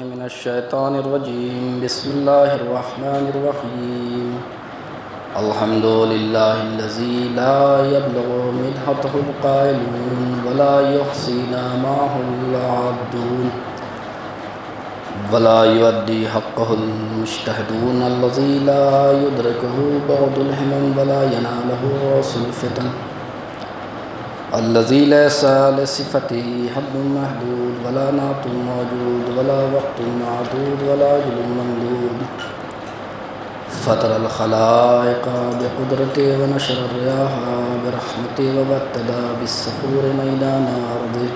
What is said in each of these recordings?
من الشيطان الرجيم بسم الله الرحمن الرحيم الحمد لله الذي لا يبلغ مدحته القائلون ولا يحصي نعمه العادون ولا يؤدي حقه المجتهدون الذي لا يدركه بعض الهمم ولا يناله رأس الفتن الذي ليس لصفته حد محدود ولا نعت موجود ولا وقت معدود ولا أجل ممدود فطر الخلائق بقدرته ونشر الرياح برحمته وابتدى بالصخور ميدان أرضه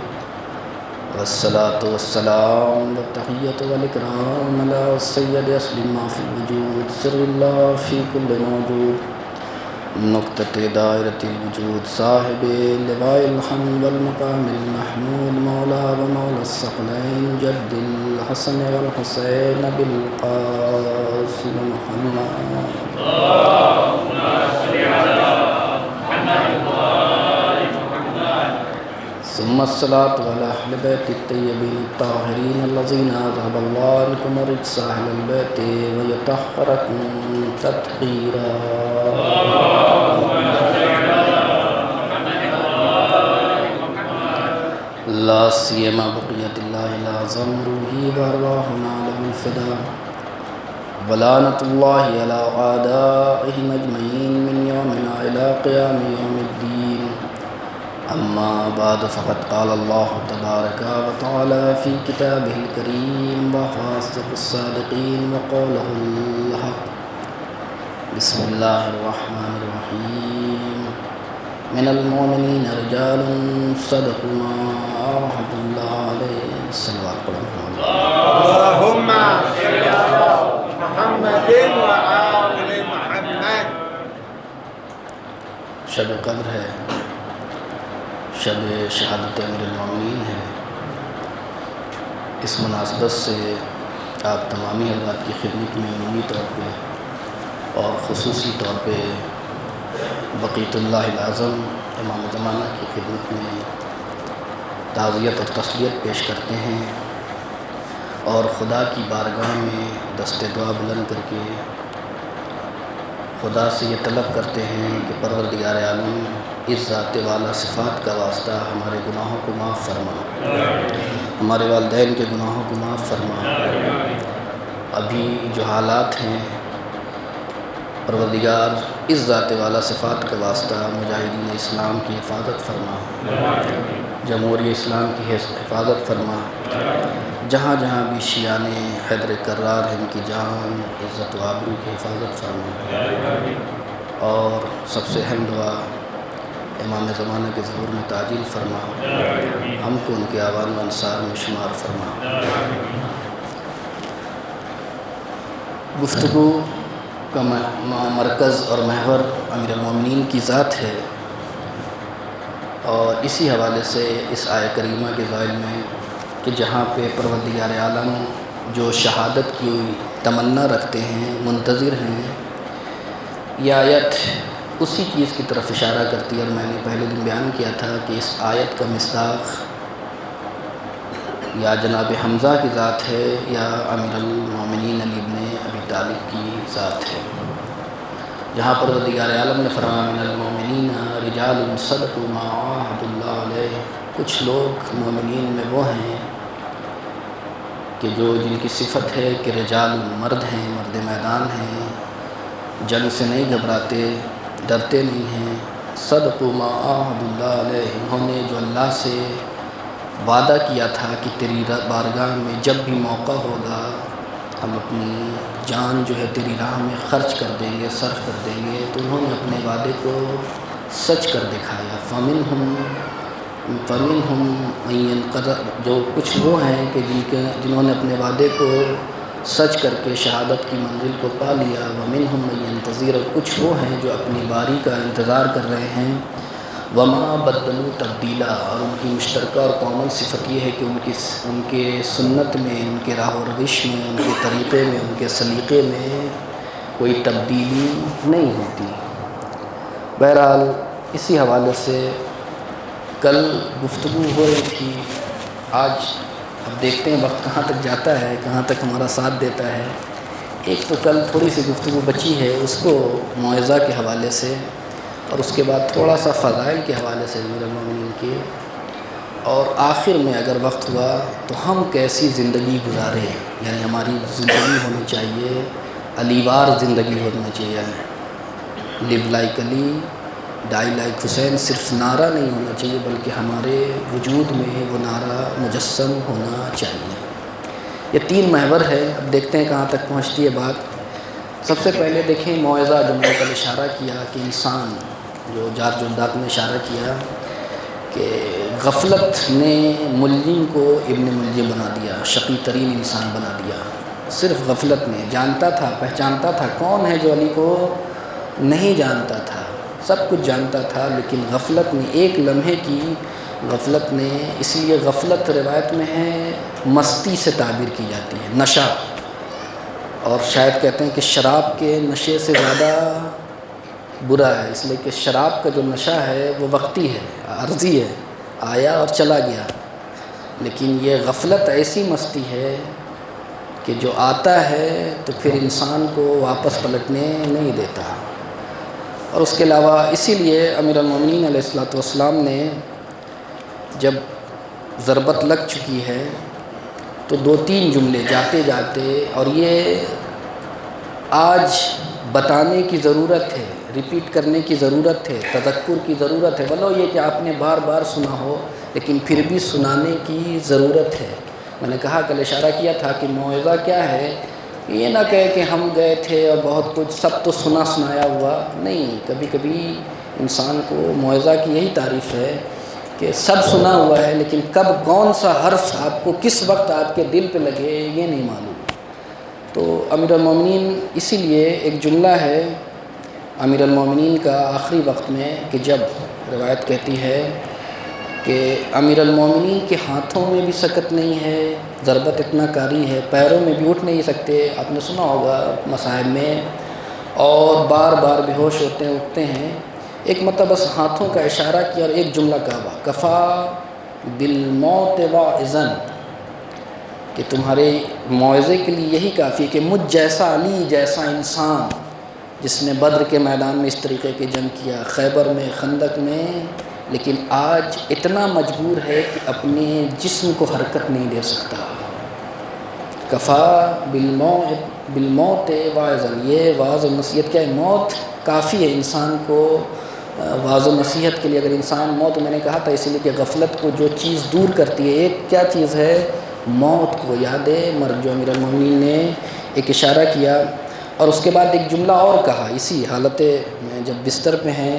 والصلاة والسلام والتحية والإكرام على السيد أصل ما في الوجود سر الله في كل موجود نقطة دائرة الوجود صاحب لواء الحمد والمقام المحمود مولا ومولى الثقلين جد الحسن والحسين بالقاسم محمد اللهم صل على محمد وآل محمد ثم الصلاة على أهل بيت الطيبين الطاهرين الذين أذهب الله عنكم رجس أهل البيت ويطهركم تطهيرا لا سيما بقية الله الأعظم روحي وأرواحنا له الفداء ولعنة الله على أعدائهم أجمعين من يومنا إلى قيام يوم الدين أما بعد فقد قال الله تبارك وتعالى في كتابه الكريم وهو أصدق الصادقين وقوله الحق بسم الله الرحمن الرحيم من المؤمنين رجال صدقوا ما عاهدوا الله عليه صلوات اللهم صل على محمد وآل محمد شب قدر ہے، شب شہادت امیر المومنین ہے۔ اس مناسبت سے آپ تمامی حضرات کی خدمت میں عمومی طور پہ اور خصوصی طور پہ بقیت اللہ العظم امام زمانہ کی خدمت میں تعزیت اور تسلیت پیش کرتے ہیں اور خدا کی بارگاہ میں دست دعا بلند کر کے خدا سے یہ طلب کرتے ہیں کہ پروردگار عالم اس ذات والا صفات کا واسطہ ہمارے گناہوں کو معاف فرما، ہمارے والدین کے گناہوں کو معاف فرما۔ ابھی جو حالات ہیں پروردگار اس ذات والا صفات کا واسطہ مجاہدین اسلام کی حفاظت فرما، جمہوری اسلام کی حفاظت فرما، جہاں جہاں بھی شیعان حیدر کرار ہیں ان کی جان عزت و آبرو کی حفاظت فرما، اور سب سے اہم دعا امام زمانہ کے ظہور میں تعجیل فرما، ہم کو ان کے آوان و انصار میں شمار فرما۔ گفتگو کا مرکز اور محور امیر المومنین کی ذات ہے، اور اسی حوالے سے اس آیہ کریمہ کے ذیل میں کہ جہاں پہ پروردگار عالم جو شہادت کی تمنا رکھتے ہیں، منتظر ہیں، یہ آیت اسی چیز کی طرف اشارہ کرتی ہے۔ اور میں نے پہلے دن بیان کیا تھا کہ اس آیت کا مصداق یا جناب حمزہ کی ذات ہے یا امیر المومنین علی بن ابی طالب کی ذات ہے، جہاں پروردگار عالم نے فرمایا من المؤمنین رجال صدقوا ما عاهدوا اللہ علیہ۔ کچھ لوگ مومنین میں وہ ہیں کہ جن کی صفت ہے کہ رجال مرد ہیں، مرد میدان ہیں، جنگ سے نہیں گھبراتے، ڈرتے نہیں ہیں۔ صدقوا ما عاهدوا اللہ علیہ، انہوں نے جو اللہ سے وعدہ کیا تھا کہ تیری بارگاہ میں جب بھی موقع ہوگا ہم اپنی جان جو ہے تیری راہ میں خرچ کر دیں گے، صرف کر دیں گے، تو انہوں نے اپنے وعدے کو سچ کر دکھایا۔ فَمِنْهُمْ مَن يَنْقَضِي، جو کچھ وہ ہیں کہ جنہوں نے اپنے وعدے کو سچ کر کے شہادت کی منزل کو پا لیا۔ وَمِنْهُمْ مَن يَنْتَظِرُ، کچھ وہ ہیں جو اپنی باری کا انتظار کر رہے ہیں۔ وَمَا بَدَّلُوا تَبْدِيلًا، اور ان کی مشترکہ اور کامن صفت یہ ہے کہ ان کے سنت میں، ان کے راہ و روش میں، ان کے طریقے میں، ان کے سلیقے میں کوئی تبدیلی نہیں ہوتی۔ بہرحال اسی حوالے سے کل گفتگو ہو رہی تھی، آج اب دیکھتے ہیں وقت کہاں تک جاتا ہے، کہاں تک ہمارا ساتھ دیتا ہے۔ ایک تو کل تھوڑی سی گفتگو بچی ہے، اس کو موعظہ کے حوالے سے، اور اس کے بعد تھوڑا سا فضائل کے حوالے سے امیر المومنین کے، اور آخر میں اگر وقت ہوا تو ہم کیسی زندگی گزارے، یعنی ہماری زندگی ہونی چاہیے علی وار زندگی ہونا چاہیے، لیو لائک علی ڈائی لائک حسین، صرف نعرہ نہیں ہونا چاہیے بلکہ ہمارے وجود میں وہ نعرہ مجسم ہونا چاہیے۔ یہ 3 محور ہے، اب دیکھتے ہیں کہاں تک پہنچتی ہے بات۔ سب سے پہلے دیکھیں موعظہ، جو میں نے کل اشارہ کیا کہ انسان، جو جارج الداق نے اشارہ کیا کہ غفلت نے ملجم کو ابن ملجم بنا دیا، شقی ترین انسان بنا دیا۔ صرف غفلت نے، جانتا تھا، پہچانتا تھا کون ہے جو علی کو نہیں جانتا تھا، سب کچھ جانتا تھا، لیکن غفلت نے، ایک لمحے کی غفلت نے، اس لیے غفلت روایت میں ہے مستی سے تعبیر کی جاتی ہے، نشہ، اور شاید کہتے ہیں کہ شراب کے نشے سے زیادہ برا ہے، اس لیے کہ شراب کا جو نشہ ہے وہ وقتی ہے، عارضی ہے، آیا اور چلا گیا، لیکن یہ غفلت ایسی مستی ہے کہ جو آتا ہے تو پھر انسان کو واپس پلٹنے نہیں دیتا۔ اور اس کے علاوہ اسی لیے امیر المومنین علیہ الصلوۃ والسلام نے جب ضربت لگ چکی ہے تو 2-3 جملے جاتے جاتے، اور یہ آج بتانے کی ضرورت ہے، ریپیٹ کرنے کی ضرورت ہے، تذکر کی ضرورت ہے، ولو یہ کہ آپ نے بار بار سنا ہو لیکن پھر بھی سنانے کی ضرورت ہے۔ میں نے کہا، کل اشارہ کیا تھا کہ موعظہ کیا ہے، یہ نہ کہے کہ ہم گئے تھے اور بہت کچھ سب تو سنایا ہوا، نہیں، کبھی کبھی انسان کو موعظہ کی یہی تعریف ہے کہ سب سنا ہوا ہے لیکن کب کون سا حرف آپ کو کس وقت آپ کے دل پہ لگے یہ نہیں معلوم۔ تو امیر المومنین، اسی لیے ایک جملہ ہے امیر المومنین کا آخری وقت میں کہ جب روایت کہتی ہے کہ امیر المومنین کے ہاتھوں میں بھی سکت نہیں ہے، ضربت اتنا کاری ہے، پیروں میں بھی اٹھ نہیں سکتے، آپ نے سنا ہوگا مصائب میں، اور بار بار بے ہوش ہوتے ہیں، اٹھتے ہیں، ایک مرتبہ بس ہاتھوں کا اشارہ کیا اور ایک جملہ کہا، کفا بالموت واعظا، کہ تمہارے موعظے کے لیے یہی کافی ہے کہ مجھ جیسا علی جیسا انسان جس نے بدر کے میدان میں اس طریقے کی جنگ کیا، خیبر میں، خندق میں، لیکن آج اتنا مجبور ہے کہ اپنے جسم کو حرکت نہیں دے سکتا۔ کفا بالموت واعظا، یہ واعظ و نصیحت کیا ہے، موت کافی ہے انسان کو واعظ و نصیحت کے لیے۔ اگر انسان موت، میں نے کہا تھا اسی لیے کہ غفلت کو جو چیز دور کرتی ہے، ایک کیا چیز ہے، موت کو یاد مرگ، جو امیر المومنین نے ایک اشارہ کیا، اور اس کے بعد ایک جملہ اور کہا اسی حالت میں جب بستر پہ ہیں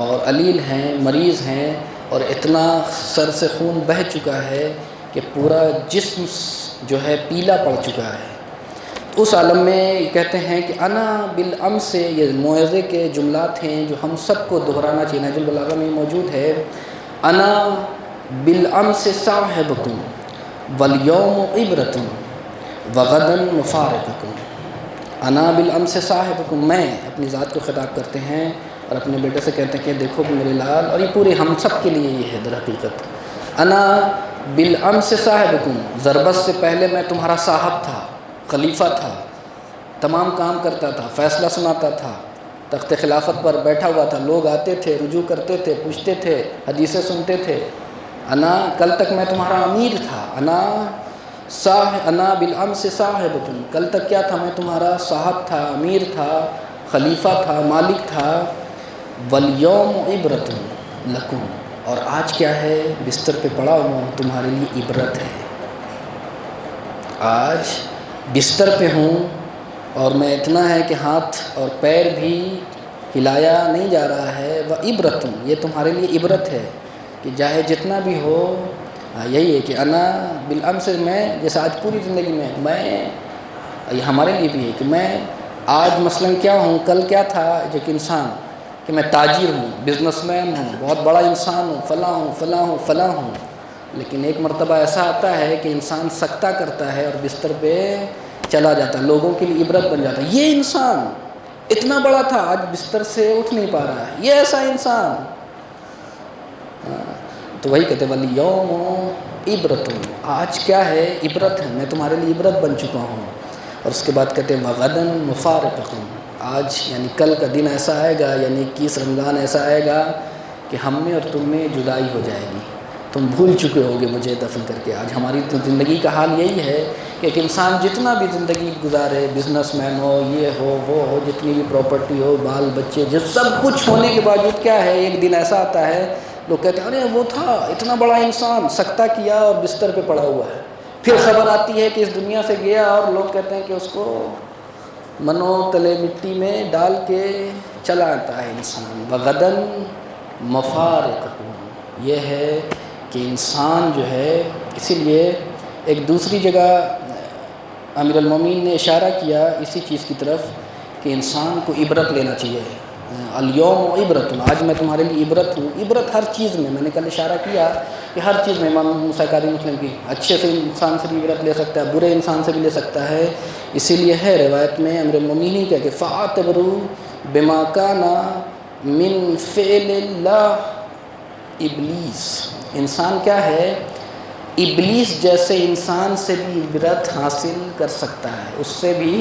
اور علیل ہیں، مریض ہیں، اور اتنا سر سے خون بہہ چکا ہے کہ پورا جسم جو ہے پیلا پڑ چکا ہے، اس عالم میں کہتے ہیں کہ انا بالامس سے، یہ موعظے کے جملات ہیں جو ہم سب کو دہرانا چاہیے، نہج البلاغہ میں موجود ہے، انا بالامس صاحبکم والیوم عبرۃ وغدا مفارقکم، انا بالامس صاحبکم، میں اپنی ذات کو خطاب کرتے ہیں اور اپنے بیٹے سے کہتے ہیں کہ دیکھو میرے لال، اور یہ پورے ہم سب کے لیے یہ ہے در حقیقت، انا بالامس صاحبکم، ضربت سے پہلے میں تمہارا صاحب تھا، خلیفہ تھا، تمام کام کرتا تھا، فیصلہ سناتا تھا، تخت خلافت پر بیٹھا ہوا تھا، لوگ آتے تھے، رجوع کرتے تھے، پوچھتے تھے، حدیثیں سنتے تھے، انا کل تک میں تمہارا امیر تھا، انا بالامس صاحبکم، کل تک کیا تھا، میں تمہارا صاحب تھا، امیر تھا، خلیفہ تھا، مالک تھا، والیوم عبرۃ لکم، اور آج کیا ہے، بستر پہ پڑا ہوا ہوں، تمہارے لیے عبرت ہے، آج بستر پہ ہوں اور میں اتنا ہے کہ ہاتھ اور پیر بھی ہلایا نہیں جا رہا ہے، وعبرۃ، یہ تمہارے لیے عبرت ہے کہ چاہے جتنا بھی ہو، یہی ہے کہ انا بالامس، میں جیسے آج پوری زندگی میں یہ ہمارے لیے بھی ہے کہ میں آج مثلا کیا ہوں، کل کیا تھا، ایک انسان کہ میں تاجر ہوں، بزنس مین ہوں، بہت بڑا انسان ہوں، فلاں ہوں، فلاں ہوں، فلاں ہوں، لیکن ایک مرتبہ ایسا آتا ہے کہ انسان سکتہ کرتا ہے اور بستر پہ چلا جاتا ہے، لوگوں کے لیے عبرت بن جاتا ہے، یہ انسان اتنا بڑا تھا آج بستر سے اٹھ نہیں پا رہا ہے، یہ ایسا انسان، تو وہی کہتے والیوم عبرت، آج کیا ہے عبرت ہے، میں تمہارے لیے عبرت بن چکا ہوں۔ اور اس کے بعد کہتے ہیں وغداً مفارقکم، آج یعنی کل کا دن ایسا آئے گا، یعنی 21 رمضان ایسا آئے گا کہ ہم میں اور تم میں جدائی ہو جائے گی، تم بھول چکے ہوگے مجھے دفن کر کے۔ آج ہماری زندگی کا حال یہی ہے کہ ایک انسان جتنا بھی زندگی گزارے، بزنس مین ہو، یہ ہو وہ ہو، جتنی بھی پراپرٹی ہو، بال بچے، جب سب کچھ ہونے کے باوجود کیا ہے، ایک دن ایسا آتا ہے لوگ کہتے ہیں ارے وہ تھا اتنا بڑا انسان، سکتہ کیا اور بستر پہ پڑا ہوا ہے، پھر خبر آتی ہے کہ اس دنیا سے گیا اور لوگ کہتے ہیں کہ اس کو منو تلے مٹی میں ڈال کے چلا آتا ہے انسان۔ وغداً مفارقکم، یہ ہے کہ انسان جو ہے، اسی لیے ایک دوسری جگہ امیر المومنین نے اشارہ کیا اسی چیز کی طرف کہ انسان کو عبرت لینا چاہیے۔ الیوم عبرت، آج میں تمہارے لیے عبرت ہوں۔ عبرت ہر چیز میں نے کل اشارہ کیا کہ ہر چیز میں، امام موسیٰ قاضی مسلم کی، اچھے سے انسان سے بھی عبرت لے سکتا ہے، برے انسان سے بھی لے سکتا ہے۔ اسی لیے ہے روایت میں امیر المومنین ہی کہا کہ فَاعْتَبِرُوا بِمَا كَانَ مِن فِعْلِ اللَّهِ ابلیس، انسان کیا ہے، ابلیس جیسے انسان سے بھی عبرت حاصل کر سکتا ہے، اس سے بھی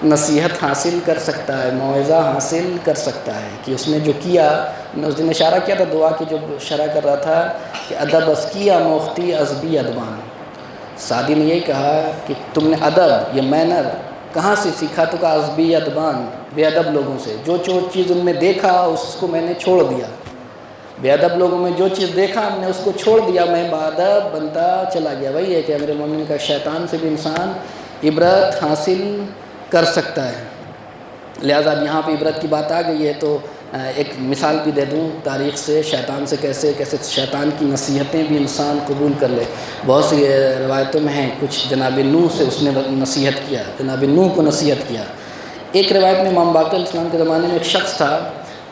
نصیحت حاصل کر سکتا ہے، موعظہ حاصل کر سکتا ہے کہ اس نے جو کیا۔ میں اس دن اشارہ کیا تھا دعا کی جو شرح کر رہا تھا کہ ادب از کیا موختی ازبی ادبان، سعدی نے یہی کہا کہ تم نے ادب یہ مینر کہاں سے سیکھا، تو کہا ازبی ادبان، بے ادب لوگوں سے، جو چیز ان میں دیکھا اس کو میں نے چھوڑ دیا، بے ادب لوگوں میں جو چیز دیکھا ہم نے اس کو چھوڑ دیا، میں بادب بنتا چلا گیا۔ وہی ہے کہ امیر المومنین کا شیطان سے بھی انسان عبرت حاصل کر سکتا ہے۔ لہٰذا اب یہاں پہ عبرت کی بات آ گئی ہے تو ایک مثال بھی دے دوں تاریخ سے، شیطان سے کیسے شیطان کی نصیحتیں بھی انسان قبول کر لے۔ بہت سی روایتوں میں ہیں، کچھ جناب نوح سے اس نے نصیحت کیا، جناب نوح کو نصیحت کیا۔ ایک روایت میں امام باقر علیہ السلام کے زمانے میں ایک شخص تھا،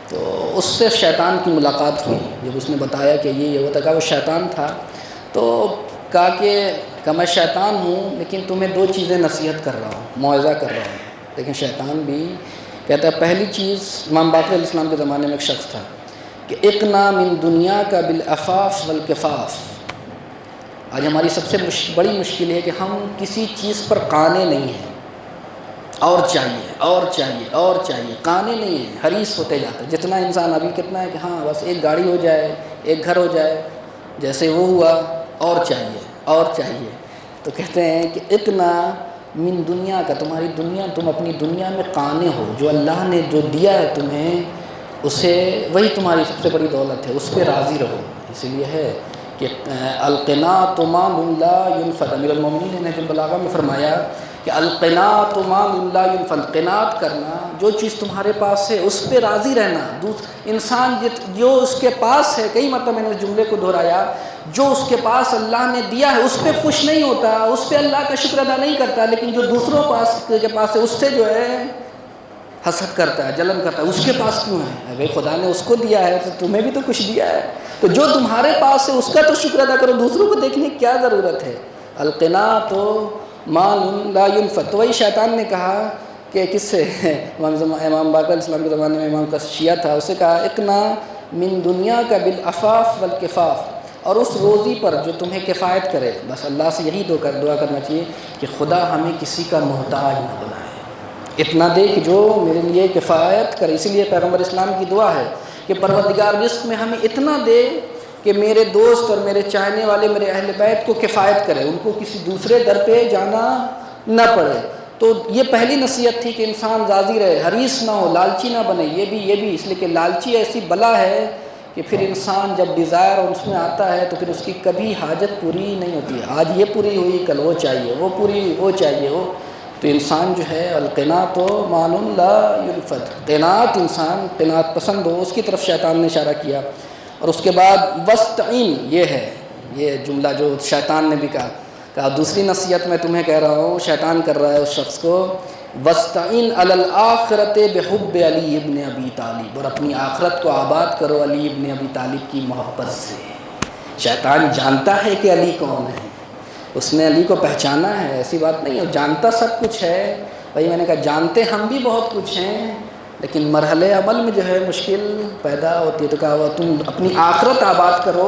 تو اس سے شیطان کی ملاقات ہوئی، جب اس نے بتایا کہ یہ وہ تھا، وہ شیطان تھا، تو کہا کہ میں شیطان ہوں لیکن تمہیں دو چیزیں نصیحت کر رہا ہوں، موعظہ کر رہا ہوں۔ لیکن شیطان بھی کہتا ہے پہلی چیز، امام باقر علیہ السلام کے زمانے میں ایک شخص تھا کہ اقنا من دنیا کا بالعفاف والکفاف۔ آج ہماری سب سے بڑی مشکل ہے کہ ہم کسی چیز پر قانے نہیں ہیں، اور چاہیے اور چاہیے اور چاہیے، قانے نہیں ہیں، حریص ہوتے جاتا ہے۔ جتنا انسان ابھی کتنا ہے کہ ہاں بس ایک گاڑی ہو جائے، ایک گھر ہو جائے، جیسے وہ ہوا اور چاہیے اور چاہیے۔ تو کہتے ہیں کہ اتنا من دنیا کا، تمہاری دنیا، تم اپنی دنیا میں قانے ہو، جو اللہ نے جو دیا ہے تمہیں اسے، وہی تمہاری سب سے بڑی دولت ہے، اس پہ راضی رہو۔ اسی لیے ہے کہ القناۃ مال لا ينفد، امیر المومنین نے نہج البلاغہ میں فرمایا کہ القناۃ مال لا ينفد، قناعت کرنا، جو چیز تمہارے پاس ہے اس پہ راضی رہنا۔ انسان جو اس کے پاس ہے، کئی مرتبہ میں نے اس جملے کو دہرایا، جو اس کے پاس اللہ نے دیا ہے اس پہ خوش نہیں ہوتا، اس پہ اللہ کا شکر ادا نہیں کرتا، لیکن جو دوسروں کے پاس ہے اس سے جو ہے حسد کرتا ہے، جلن کرتا ہے، اس کے پاس کیوں ہے؟ بھائی خدا نے اس کو دیا ہے تو تمہیں بھی تو کچھ دیا ہے، تو جو تمہارے پاس ہے اس کا تو شکر ادا کرو، دوسروں کو دیکھنے کی کیا ضرورت ہے؟ القناۃ مال لا ينفد۔ تو وہی شیطان نے کہا کہ کس سے، امام باقر علیہ السلام کے زمانے میں امام کا شیعہ تھا، اسے کہا اقنا من دنیا کا بالعفاف والکفاف، اور اس روزی پر جو تمہیں کفایت کرے۔ بس اللہ سے یہی دعا کرنا چاہیے کہ خدا ہمیں کسی کا محتاج نہ بنائے، اتنا دے کہ جو میرے لیے کفایت کرے۔ اسی لیے پیغمبر اسلام کی دعا ہے کہ پروردگار رزق میں ہمیں اتنا دے کہ میرے دوست اور میرے چاہنے والے میرے اہل بیت کو کفایت کرے، ان کو کسی دوسرے در پہ جانا نہ پڑے۔ تو یہ پہلی نصیحت تھی کہ انسان راضی رہے، حریص نہ ہو، لالچی نہ بنے۔ یہ بھی اس لیے کہ لالچی ایسی بلا ہے کہ پھر انسان جب ڈیزائر اس میں آتا ہے تو پھر اس کی کبھی حاجت پوری نہیں ہوتی ہے، آج یہ پوری ہوئی کل وہ چاہیے، وہ پوری وہ چاہیے وہ۔ تو انسان جو ہے القناۃ مال لا ينفد، قناعت، انسان قناعت پسند ہو، اس کی طرف شیطان نے اشارہ کیا۔ اور اس کے بعد وستعین، یہ ہے یہ جملہ جو شیطان نے بھی کہا دوسری نصیحت میں تمہیں کہہ رہا ہوں، شیطان کر رہا ہے اس شخص کو، وستعین علی الآخرۃ بحب علی ابن ابی طالب، اور اپنی آخرت کو آباد کرو علی ابن ابی طالب کی محبت سے۔ شیطان جانتا ہے کہ علی کون ہے، اس نے علی کو پہچانا ہے، ایسی بات نہیں ہے، جانتا سب کچھ ہے۔ بھائی میں نے کہا جانتے ہم بھی بہت کچھ ہیں، لیکن مرحلے عمل میں جو ہے مشکل پیدا ہوتی ہے۔ تو کہا تم اپنی آخرت آباد کرو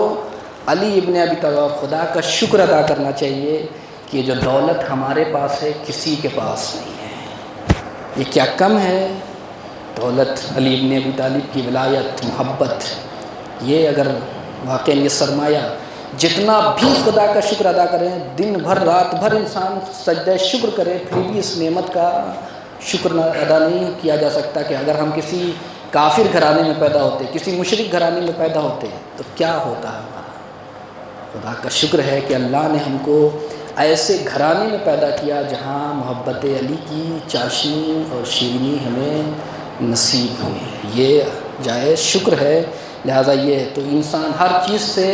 علی ابن ابی طالب خدا کا شکر ادا کرنا چاہیے کہ جو دولت ہمارے پاس ہے کسی کے پاس نہیں ہے۔ یہ کیا کم ہے؟ دولت، علی ابن ابی طالب کی ولایت، محبت، یہ اگر واقعی یہ سرمایہ، جتنا بھی خدا کا شکر ادا کریں، دن بھر رات بھر انسان سجدہ شکر کرے، پھر بھی اس نعمت کا شکر ادا نہیں کیا جا سکتا کہ اگر ہم کسی کافر گھرانے میں پیدا ہوتے، کسی مشرک گھرانے میں پیدا ہوتے تو کیا ہوتا ہے ہمارا۔ خدا کا شکر ہے کہ اللہ نے ہم کو ایسے گھرانے میں پیدا کیا جہاں محبت علی کی چاشنی اور شیرینی ہمیں نصیب ہوئی ہے، یہ جائز شکر ہے۔ لہٰذا یہ تو انسان ہر چیز سے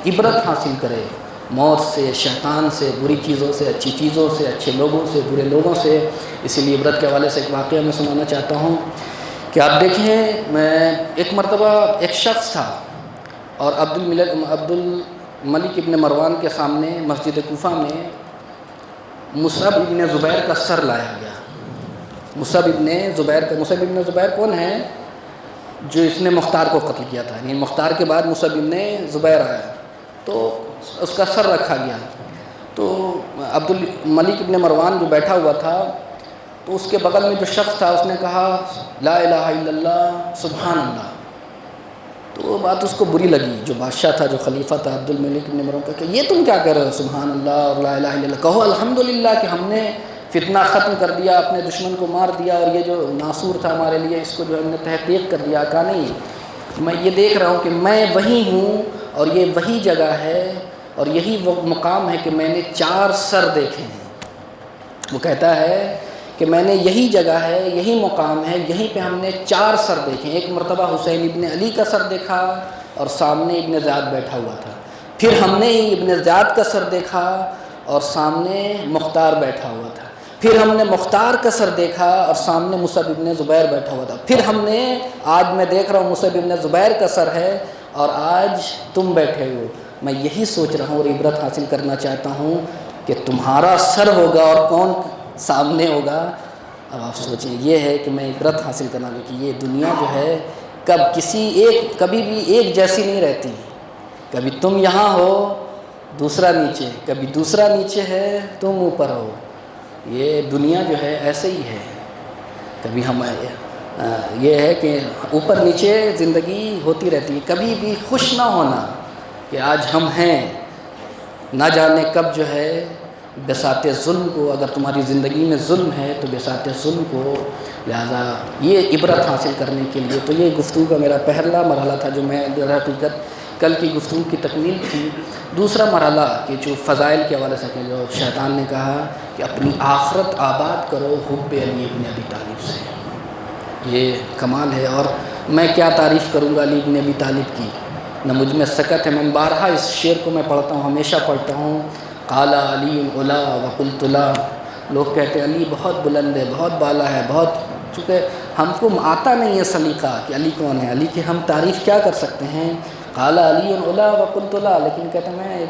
عبرت حاصل کرے، موت سے، شیطان سے، بری چیزوں سے، اچھی چیزوں سے، اچھے لوگوں سے، برے لوگوں سے۔ اسی لیے عبرت کے حوالے سے ایک واقعہ میں سنانا چاہتا ہوں کہ آپ دیکھیں، میں ایک مرتبہ ایک شخص تھا اور عبد الملک ابن مروان کے سامنے مسجد کوفہ میں مصعب ابن زبیر کا سر لایا گیا۔ مصعب ابن زبیر کون ہے؟ جو اس نے مختار کو قتل کیا تھا، یعنی مختار کے بعد مصعب ابن زبیر آیا تو اس کا سر رکھا گیا۔ تو عبد الملک ابن مروان جو بیٹھا ہوا تھا تو اس کے بغل میں جو شخص تھا اس نے کہا لا الہ الا اللہ سبحان اللہ۔ تو وہ بات اس کو بری لگی، جو بادشاہ تھا، جو خلیفہ تھا عبد الملک ابن مروان کا، کہ یہ تم کیا کہہ رہے ہو، سبحان اللہ اور لا الہ الا اللہ، کہو الحمدللہ کہ ہم نے فتنہ ختم کر دیا، اپنے دشمن کو مار دیا، اور یہ جو ناصور تھا ہمارے لیے اس کو جو ہم نے تحقیق کر دیا۔ کہا نہیں، میں یہ دیکھ رہا ہوں کہ میں وہی ہوں اور یہ وہی جگہ ہے اور یہی وہ مقام ہے کہ میں نے 4 سر دیکھے ہیں۔ وہ کہتا ہے کہ میں نے یہی جگہ ہے، یہی مقام ہے، یہیں پہ ہم نے 4 سر دیکھے ہیں۔ ایک مرتبہ حسین ابن علی کا سر دیکھا اور سامنے ابن زیاد بیٹھا ہوا تھا، پھر ہم نے ابن زیاد کا سر دیکھا اور سامنے مختار بیٹھا ہوا تھا، پھر ہم نے مختار کا سر دیکھا اور سامنے مصعب ابن زبیر بیٹھا ہوا تھا، پھر ہم نے آج میں دیکھ رہا ہوں مصعب ابن زبیر کا سر ہے اور آج تم بیٹھے ہو۔ میں یہی سوچ رہا ہوں اور عبرت حاصل کرنا چاہتا ہوں کہ تمہارا سر ہوگا اور کون سامنے ہوگا۔ اب آپ سوچیں، یہ ہے کہ میں عبرت حاصل کرنا کہ یہ دنیا جو ہے کبھی بھی ایک جیسی نہیں رہتی، کبھی تم یہاں ہو دوسرا نیچے، کبھی دوسرا نیچے ہے تم اوپر ہو۔ یہ دنیا جو ہے ایسے ہی ہے، کبھی ہم یہ ہے کہ اوپر نیچے زندگی ہوتی رہتی ہے، کبھی بھی خوش نہ ہونا کہ آج ہم ہیں، نہ جانے کب جو ہے بساط ظلم کو، اگر تمہاری زندگی میں ظلم ہے تو بساط ظلم کو۔ لہذا یہ عبرت حاصل کرنے کے لیے تو یہ گفتگو کا میرا پہلا مرحلہ تھا جو میں در حقیقت کل کی گفتگو کی تکمیل تھی۔ دوسرا مرحلہ کہ جو فضائل کے حوالے سے کہ جو شیطان نے کہا کہ اپنی آخرت آباد کرو حب علی ابن ابی طالب سے، یہ کمال ہے۔ اور میں کیا تعریف کروں گا علی ابن ابی طالب کی، نہ مجھ میں سکت ہے۔ میں بارہا اس شعر کو میں پڑھتا ہوں، ہمیشہ پڑھتا ہوں، قال علی علا وقلت لا۔ لوگ کہتے ہیں علی بہت بلند ہے، بہت بالا ہے، بہت، چونکہ ہم کو آتا نہیں ہے سلیقہ کہ علی کون ہے، علی کی ہم تعریف کیا کر سکتے ہیں۔ قال علی علا وقلت لا، لیکن کہتے ہیں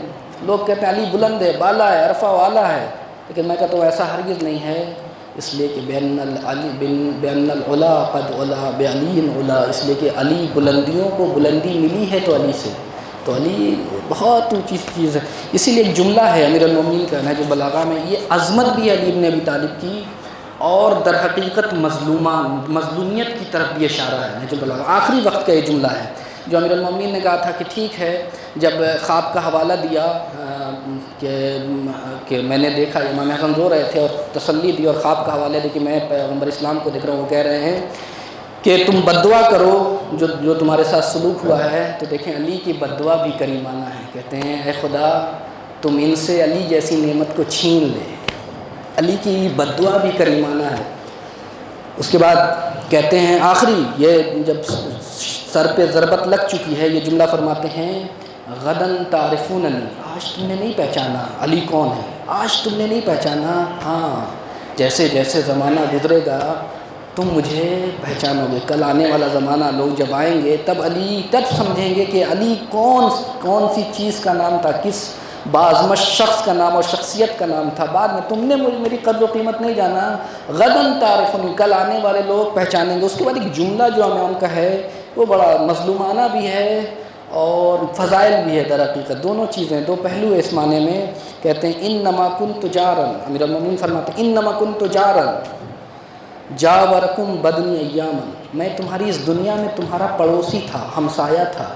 لوگ کہتے ہیں علی بلند ہے، بالا ہے، عرفہ والا ہے، لیکن میں کہتا ہوں ایسا ہرگز نہیں ہے، اس لیے کہ بین العلا قد علا بعلی علا، اس لیے کہ علی بلندیوں کو بلندی ملی ہے تو علی سے، تو علی بہت اونچی چیز ہے۔ اسی لیے ایک جملہ ہے امیر المومنین کا نہج البلاغہ میں، یہ عظمت بھی ہے علی ابن ابی طالب کی اور در حقیقت مظلومیت کی طرف بھی اشارہ ہے نہج البلاغہ۔ آخری وقت کا یہ جملہ ہے جو امیر المومنین نے کہا تھا کہ ٹھیک ہے، جب خواب کا حوالہ دیا کہ میں نے دیکھا، امام حسن رو رہے تھے اور تسلی دی اور خواب کا حوالہ دی کہ میں پیغمبر اسلام کو دیکھ رہا ہوں، وہ کہہ رہے ہیں کہ تم بد دعا کرو جو تمہارے ساتھ سلوک ہوا ہے، تو دیکھیں علی کی بد دعا بھی کریمانہ ہے، کہتے ہیں اے خدا تم ان سے علی جیسی نعمت کو چھین لے، علی کی بد دعا بھی کریمانہ ہے۔ اس کے بعد کہتے ہیں آخری، یہ جب سر پہ ضربت لگ چکی ہے، یہ جملہ فرماتے ہیں غدن تعرفوننی، آج تم نے نہیں پہچانا علی کون ہے، آج تم نے نہیں پہچانا، ہاں جیسے جیسے زمانہ گزرے گا تم مجھے پہچانو گے، کل آنے والا زمانہ لوگ جب آئیں گے تب سمجھیں گے کہ علی کون سی چیز کا نام تھا، کس باعظمت شخص کا نام اور شخصیت کا نام تھا، بعد میں تم نے میری قدر و قیمت نہیں جانا، غدن تعرفونی، کل آنے والے لوگ پہچانیں گے۔ اس کے بعد ایک جملہ جو ہمیں ان کا ہے وہ بڑا مظلومانہ بھی ہے اور فضائل بھی ہے در حقیقت، دونوں چیزیں، دو پہلو ہے اس معنی میں. کہتے ہیں انما کنت جارا، امیر المومنین فرماتے ہیں انما کنت جارا جاورکم بدنی ایاما، میں تمہاری اس دنیا میں تمہارا پڑوسی تھا، ہمسایہ تھا.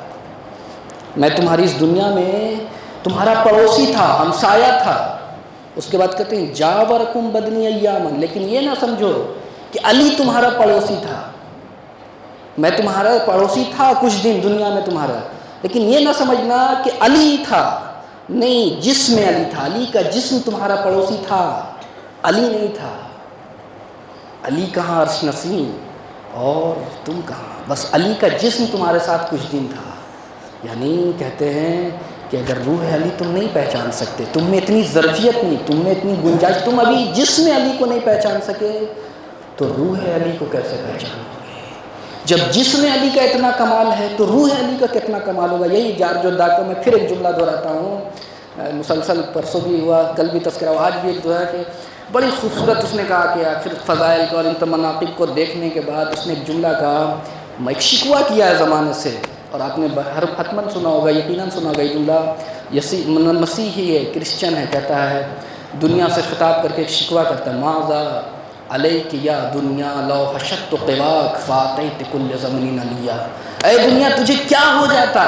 میں تمہاری اس دنیا میں تمہارا پڑوسی تھا، ہمسایہ تھا. اس کے بعد کہتے ہیں جاورکم بدنی ایاما، لیکن یہ نہ سمجھو کہ علی تمہارا پڑوسی تھا. میں تمہارا پڑوسی تھا کچھ دن دنیا میں تمہارا، لیکن یہ نہ سمجھنا کہ علی تھا. نہیں، جسم علی تھا، علی کا جسم تمہارا پڑوسی تھا، علی نہیں تھا. علی کہاں عرش نشین اور تم کہاں، بس علی کا جسم تمہارے ساتھ کچھ دن تھا. یعنی کہتے ہیں کہ اگر روح علی تم نہیں پہچان سکتے، تم میں اتنی ظرفیت نہیں، تم میں اتنی گنجائش، تم ابھی جسم علی کو نہیں پہچان سکے تو روح علی کو کیسے پہچانو گے؟ جب جسم علی کا اتنا کمال ہے تو روح علی کا کتنا کمال ہوگا. یہی جار جو داکہ میں پھر ایک جملہ دہراتا ہوں، مسلسل پرسوں بھی ہوا، کل بھی تذکرہ ہوا، آج بھی ایک دعا ہے کہ بڑی خوبصورت اس نے کہا کہ آخر فضائل کو اور ان مناقب کو دیکھنے کے بعد اس نے ایک جملہ کہا، میں ایک شکوہ کیا ہے زمانے سے، اور آپ نے حتماً سنا ہوگا، یقیناً سنا ہوگا. یہ جملہ مسیحی ہے، کرسچن ہے، کہتا ہے، دنیا سے خطاب کر کے ایک شکوہ کرتا ہے، ماذا علیک یا دنیا لو حشت قواک فاتیت کل زمین علیہ. اے دنیا تجھے کیا ہو جاتا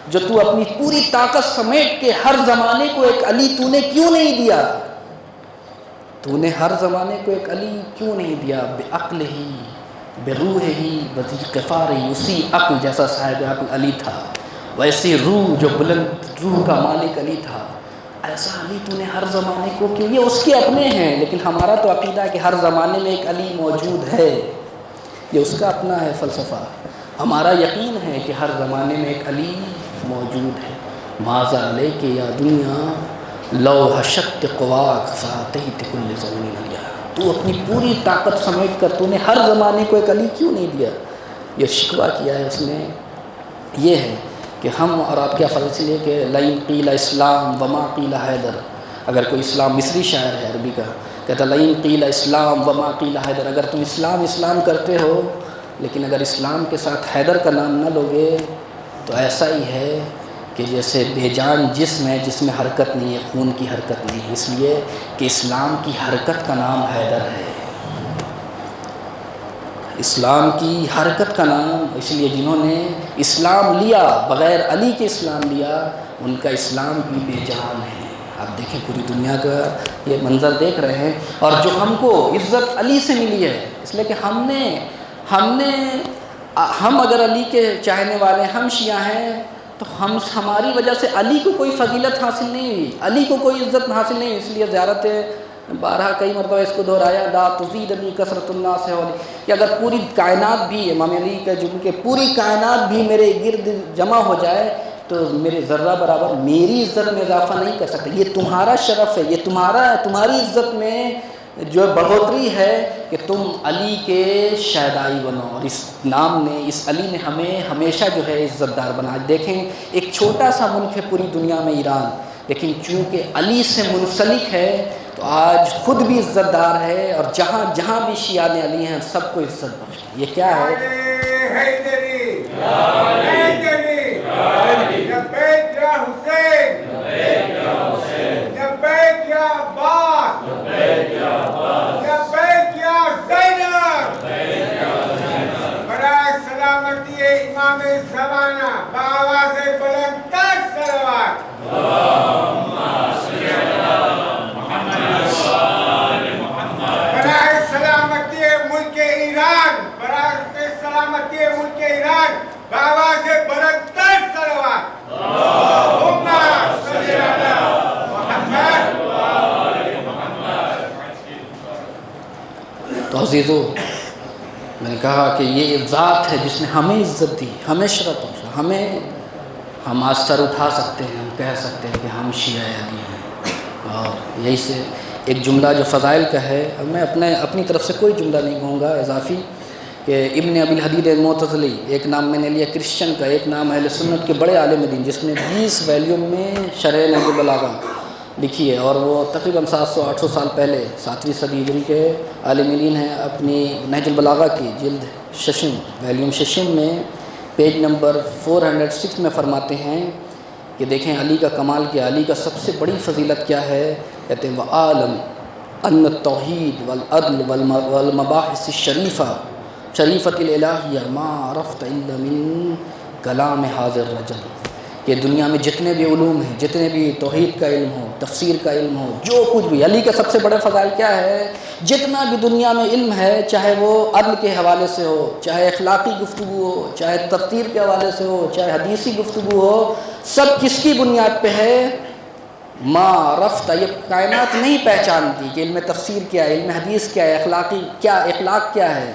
جو تو اپنی پوری طاقت سمیٹ کے ہر زمانے کو ایک علی تو نے کیوں نہیں دیا؟ تو نے ہر زمانے کو ایک علی کیوں نہیں دیا؟ بعقل ہی بروح ہی وزیر قفار ہی، اسی عقل جیسا صاحب عقل علی تھا، ویسی روح جو بلند روح کا مالک علی تھا، ایسا علی تو نے ہر زمانے کو کیوں؟ یہ اس کے اپنے ہیں، لیکن ہمارا تو عقیدہ ہے کہ ہر زمانے میں ایک علی موجود ہے، یہ اس کا اپنا ہے فلسفہ. ہمارا یقین ہے کہ ہر زمانے میں ایک علی موجود ہے. ماذا علیک یا دنیا لو حشت قواک فاتیت کل زمین علیہ، تو اپنی پوری طاقت سمیٹ کر تو نے ہر زمانے کو ایک علی کیوں نہیں دیا؟ یہ شکوہ کیا ہے اس نے. یہ ہے کہ ہم اور آپ کیا فرض لیے کہ لئن قیل اسلام وما قیل حیدر، اگر کوئی اسلام، مصری شاعر ہے عربی کا، کہتا لئن قیل اسلام وما قیل حیدر، اگر تم اسلام کرتے ہو لیکن اگر اسلام کے ساتھ حیدر کا نام نہ لوگے تو ایسا ہی ہے کہ جیسے بے جان جسم ہے جس میں حرکت نہیں ہے، خون کی حرکت نہیں ہے، اس لیے کہ اسلام کی حرکت کا نام حیدر ہے. اسلام کی حرکت کا نام، اس لیے جنہوں نے اسلام لیا بغیر علی کے اسلام لیا، ان کا اسلام بھی بے جان ہے. آپ دیکھیں پوری دنیا کا یہ منظر دیکھ رہے ہیں، اور جو ہم کو عزت علی سے ملی ہے، اس لیے کہ ہم اگر علی کے چاہنے والے، ہم شیعہ ہیں، تو ہماری وجہ سے علی کو کوئی فضیلت حاصل نہیں ہوئی، علی کو کوئی عزت حاصل نہیں ہوئی. اس لیے زیارت بارہا کئی مرتبہ اس کو دہرایا، لا تزید علی کثرت الناس ہے، کہ اگر پوری کائنات بھی امام علی کا جملہ کہ پوری کائنات بھی میرے گرد جمع ہو جائے تو میرے ذرہ برابر میری عزت میں اضافہ نہیں کر سکتے. یہ تمہارا شرف ہے، یہ تمہاری عزت میں جو بڑھوتری ہے کہ تم علی کے شیدائی بنو، اور اس نام نے، اس علی نے ہمیں ہمیشہ جو ہے عزت دار بنا. دیکھیں ایک چھوٹا سا ملک ہے پوری دنیا میں، ایران، لیکن چونکہ علی سے منسلک ہے تو آج خود بھی عزت دار ہے، اور جہاں بھی شیعان علی ہیں سب کو عزت بخشتا ہے. یہ کیا ہے؟ امام زمانہ بآواز بلند تر صلوات. برائے سلامتی ملک ایران، برائے سلامتی ملک ایران بآواز بلند تر صلوات. اللہم صلی علی محمد. تو عزیزو، میں نے کہا کہ یہ ذات ہے جس نے ہمیں عزت دی، ہمیں شرف پہنچا، ہم آج سر اٹھا سکتے ہیں، ہم کہہ سکتے ہیں کہ ہم شیعہ علی ہیں. اور یہی سے ایک جملہ جو فضائل کا ہے، میں اپنی طرف سے کوئی جملہ نہیں کہوں گا اضافی، کہ ابن ابی الحدید معتزلی، ایک نام میں نے لیا کرسچن کا، ایک نام اہل سنت کے بڑے عالم دین، جس نے 20 والیوم میں شرح نہج البلاغہ لکھی ہے، اور وہ تقریباً 700-800 سال پہلے 7ویں صدی ہجری کے عالم دین ہیں. اپنی نہج البلاغہ کی جلد 6 والیوم 6 میں پیج نمبر 406 میں فرماتے ہیں کہ دیکھیں علی کا کمال کیا، علی کا سب سے بڑی فضیلت کیا ہے، کہتے ہیں وَعَالَمْ أَنَّ التَّوْحِيدَ وَالْعَدْلَ وَالْمَبَاحِثِ شریفۃ الالہیہ ما عرفت الا من کلام هذا الرجل، کہ دنیا میں جتنے بھی علوم ہیں، جتنے بھی توحید کا علم ہو، تفسیر کا علم ہو، جو کچھ بھی، علی کا سب سے بڑے فضائل کیا ہے، جتنا بھی دنیا میں علم ہے، چاہے وہ عدل کے حوالے سے ہو، چاہے اخلاقی گفتگو ہو، چاہے تفسیر کے حوالے سے ہو، چاہے حدیثی گفتگو ہو، سب کس کی بنیاد پہ ہے، ما عرفت، یہ کائنات نہیں پہچانتی کہ علم تفسیر کیا ہے، علم حدیث کیا ہے، اخلاقی کیا، اخلاق کیا ہے،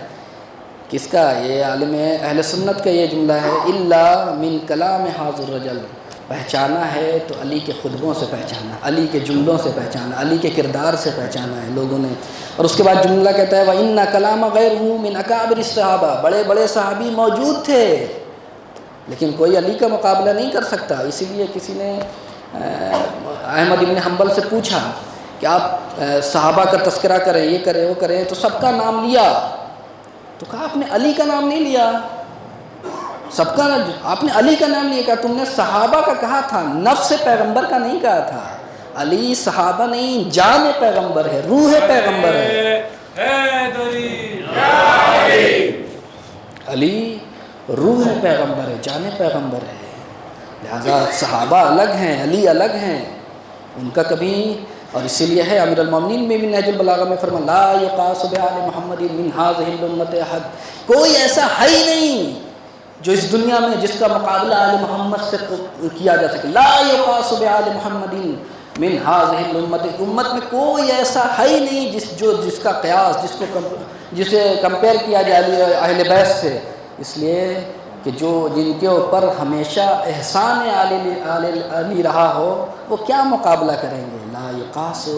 کس کا، یہ عالم اہل سنت کا یہ جملہ ہے، الا من کلام هذا الرجل، پہچانا ہے تو علی کے خطبوں سے پہچانا، علی کے جملوں سے پہچانا، علی کے کردار سے پہچانا ہے لوگوں نے۔ اور اس کے بعد جملہ کہتا ہے وَإِنَّ كَلَامَ غَيْرُهُ مِنْ أَكَابِرِ الصَّحَابَہ، بڑے بڑے صحابی موجود تھے لیکن کوئی علی کا مقابلہ نہیں کر سکتا۔ اسی لیے کسی نے احمد ابن حنبل سے پوچھا کہ آپ صحابہ کا تذکرہ کریں، یہ کریں وہ کریں، تو سب کا نام لیا، تو کہا آپ نے علی کا نام نہیں لیا، سب کا آپ نے علی کا نام لیا، کہا تم نے صحابہ کا کہا تھا، نفس پیغمبر کا نہیں کہا تھا۔ علی صحابہ نہیں، جان پیغمبر ہے، روح پیغمبر ہے۔ علی روح پیغمبر ہے، جان پیغمبر ہے، لہذا صحابہ الگ ہیں، علی الگ ہیں، ان کا کبھی، اور اسی لیے ہے امیر المومنین میں بھی نہج البلاغہ میں فرمایا لا یقاس بآل محمد من هذه الامة احد، کوئی ایسا ہے ہی نہیں جو اس دنیا میں جس کا مقابلہ آل محمد سے کیا جا سکے، لا یقاس بآل محمد من هذه الامة، امت میں کوئی ایسا ہے ہی نہیں جس کا قیاس، جسے کمپیئر کیا جائے اہل بیت سے، اس لیے کہ جن کے اوپر ہمیشہ احسان علی رہا ہو وہ کیا مقابلہ کریں گے، لا یقاس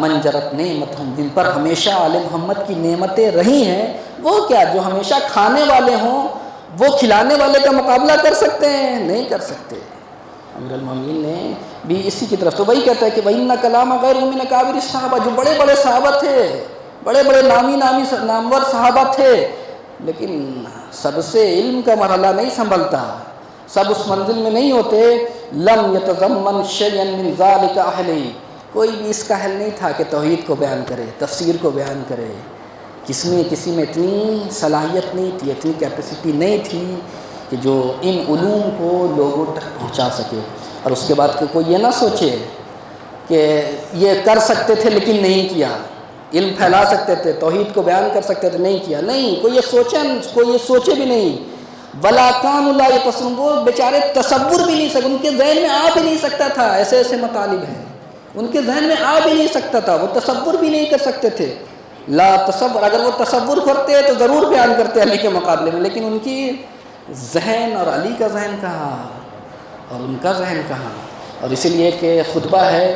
من جرت نعمتہم، جن پر ہمیشہ آل محمد کی نعمتیں رہی ہیں، وہ کیا، جو ہمیشہ کھانے والے ہوں وہ کھلانے والے کا مقابلہ کر سکتے ہیں، نہیں کر سکتے۔ امیر المومنین نے بھی اسی کی طرف، تو وہی کہتا ہے کہ وَإِنَّ كَلَامَ غَيْرُهُ مِنْ أَكَابِرِ الصَّحَابَہ، جو بڑے بڑے صحابہ تھے، بڑے بڑے نامور صحابہ تھے، لیکن سب سے علم کا مرحلہ نہیں سنبھلتا، سب اس منزل میں نہیں ہوتے، لم یتضمن شیئا من ذلک اہلہ، کوئی بھی اس کا اہل نہیں تھا کہ توحید کو بیان کرے، تفسیر کو بیان کرے، کسی میں اتنی صلاحیت نہیں تھی، اتنی کیپیسٹی نہیں تھی کہ جو ان علوم کو لوگوں تک پہنچا سکے۔ اور اس کے بعد کہ کوئی یہ نہ سوچے کہ یہ کر سکتے تھے لیکن نہیں کیا، علم پھیلا سکتے تھے، توحید کو بیان کر سکتے تھے، نہیں کیا، نہیں، کوئی یہ سوچے بھی نہیں، ولا کانوا لا یتصورون، وہ بیچارے تصور بھی نہیں سکتے، ان کے ذہن میں آ بھی نہیں سکتا تھا، ایسے ایسے مطالب ہیں، ان کے ذہن میں آ بھی نہیں سکتا تھا، وہ تصور بھی نہیں کر سکتے تھے، لا تصور، اگر وہ تصور کرتے تو ضرور بیان کرتے علی کے مقابلے میں، لیکن ان کی ذہن اور علی کا ذہن کہاں اور ان کا ذہن کہاں۔ اور اسی لیے کہ خطبہ ہے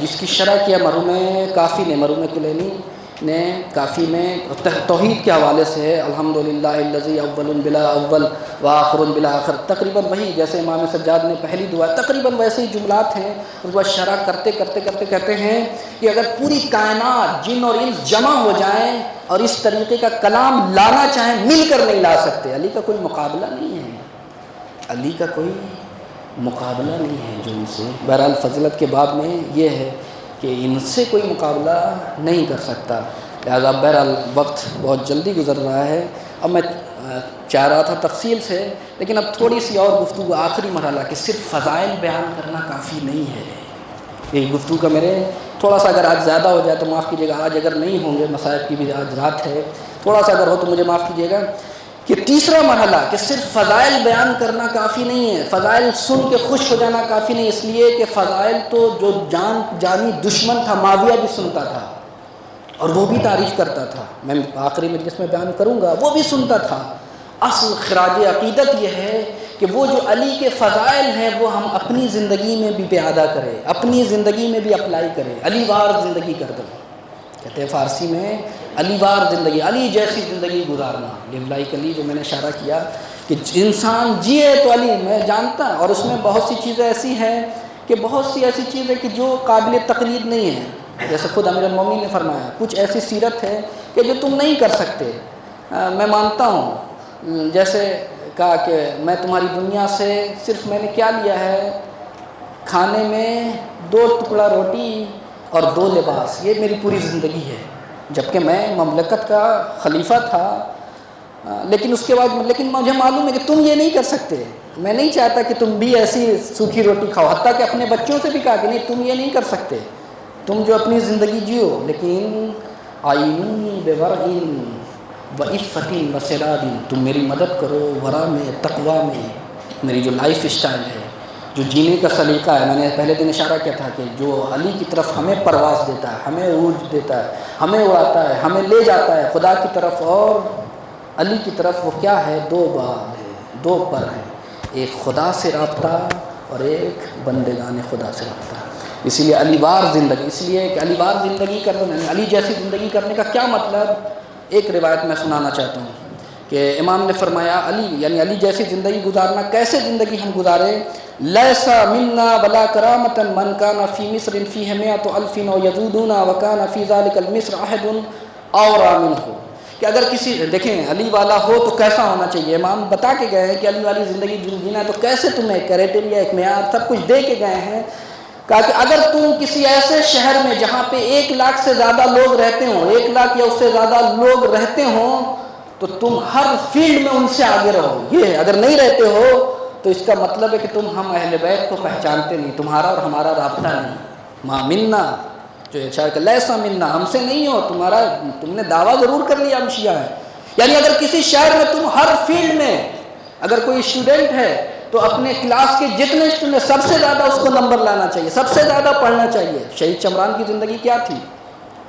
جس کی شرح کیا مرحوم کافی نے، مرحوم کلینی نے کافی میں توحید کے حوالے سے ہے، الحمدللہ الذی اول بلا اول وآخر بلا آخر، تقریباً وہی جیسے امام سجاد نے پہلی دعا، تقریباً ویسے ہی جملات ہیں، اس بعد شرح کرتے کہتے ہیں کہ اگر پوری کائنات جن اور انس جمع ہو جائیں اور اس طریقے کا کلام لانا چاہیں، مل کر نہیں لا سکتے، علی کا کوئی مقابلہ نہیں ہے، علی کا کوئی مقابلہ نہیں ہے جو ان سے، بہرحال فضیلت کے باب میں یہ ہے کہ ان سے کوئی مقابلہ نہیں کر سکتا، لہذا بہرحال وقت بہت جلدی گزر رہا ہے، اب میں چاہ رہا تھا تفصیل سے، لیکن اب تھوڑی سی اور گفتگو، آخری مرحلہ کہ صرف فضائل بیان کرنا کافی نہیں ہے، یہ گفتگو کا میرے تھوڑا سا اگر آج زیادہ ہو جائے تو معاف کیجیے گا، آج اگر نہیں ہوں گے، مصائب کی بھی آج رات ہے، تھوڑا سا اگر ہو تو مجھے معاف کیجیے گا، کہ تیسرا مرحلہ کہ صرف فضائل بیان کرنا کافی نہیں ہے، فضائل سن کے خوش ہو جانا کافی نہیں، اس لیے کہ فضائل تو جو جانی دشمن تھا معاویہ بھی سنتا تھا اور وہ بھی تعریف کرتا تھا، میں آخری مجلس میں بیان کروں گا، وہ بھی سنتا تھا۔ اصل خراج عقیدت یہ ہے کہ وہ جو علی کے فضائل ہیں وہ ہم اپنی زندگی میں بھی پیادہ کریں، اپنی زندگی میں بھی اپلائی کریں، علی وار زندگی کر دیں، کہتے ہیں فارسی میں علی وار زندگی، علی جیسی زندگی گزارنا، لائک علی جو میں نے اشارہ کیا کہ انسان جیے تو علی، میں جانتا، اور اس میں بہت سی چیزیں ایسی ہیں کہ بہت سی ایسی چیزیں کہ جو قابل تقلید نہیں ہیں، جیسے خود امیر المومنین نے فرمایا کچھ ایسی سیرت ہے کہ جو تم نہیں کر سکتے، میں مانتا ہوں، جیسے کہا کہ میں تمہاری دنیا سے صرف میں نے کیا لیا ہے، کھانے میں 2 ٹکڑا روٹی اور 2 لباس، یہ میری پوری زندگی ہے، جبکہ میں مملکت کا خلیفہ تھا، لیکن اس کے بعد مجھے معلوم ہے کہ تم یہ نہیں کر سکتے، میں نہیں چاہتا کہ تم بھی ایسی سوکھی روٹی کھاؤ، حتیٰ کہ اپنے بچوں سے بھی کہا کہ نہیں تم یہ نہیں کر سکتے، تم جو اپنی زندگی جیو، لیکن آئینونی بورعین وعفۃ وسراد، تم میری مدد کرو ورا میں، تقوی میں، میری جو لائف اسٹائل ہے، جو جینے کا سلیقہ ہے، میں نے پہلے دن اشارہ کیا تھا کہ جو علی کی طرف ہمیں پرواز دیتا ہے، ہمیں عروج دیتا ہے، ہمیں اڑاتا ہے، ہمیں لے جاتا ہے خدا کی طرف، اور علی کی طرف وہ کیا ہے، 2 باب ہے، 2 پر ہیں، ایک خدا سے رابطہ اور ایک بندگان خدا سے رابطہ۔ اسی لیے علی وار زندگی، اس لیے کہ علی وار زندگی کرنا، علی جیسی زندگی کرنے کا کیا مطلب، ایک روایت میں سنانا چاہتا ہوں کہ امام نے فرمایا علی یعنی علی جیسی زندگی گزارنا، کیسے زندگی ہم گزارے، لیسا منا ولا کرامۃ من کان فی مصر فیہ 100,000 او یزودون وکان فی ذلک المصر احد اورا منہ، کہ اگر کسی دیکھیں علی والا ہو تو کیسا ہونا چاہیے، امام بتا کے گئے ہیں کہ علی والی زندگی جینا ہے تو کیسے، تمہیں کریٹیریا، ایک معیار، سب کچھ دے کے گئے ہیں، کہا کہ اگر تم کسی ایسے شہر میں جہاں پہ 1 لاکھ سے زیادہ لوگ رہتے ہوں، 1 لاکھ یا اس سے زیادہ لوگ رہتے ہوں، تو تم ہر فیلڈ میں ان سے آگے رہو، یہ اگر نہیں رہتے ہو تو اس کا مطلب ہے کہ تم ہم اہل بیت کو پہچانتے نہیں، تمہارا اور ہمارا رابطہ نہیں، ما منا، جو اشارہ لیسا منا، ہم سے نہیں ہو، تم نے دعویٰ ضرور کر لیا ہم شیعہ ہیں، یعنی اگر کسی شہر میں تم ہر فیلڈ میں، اگر کوئی اسٹوڈنٹ ہے تو اپنے کلاس کے جتنے اسٹوڈنٹ سب سے زیادہ اس کو نمبر لانا چاہیے، سب سے زیادہ پڑھنا چاہیے۔ شہید چمران کی زندگی کیا تھی،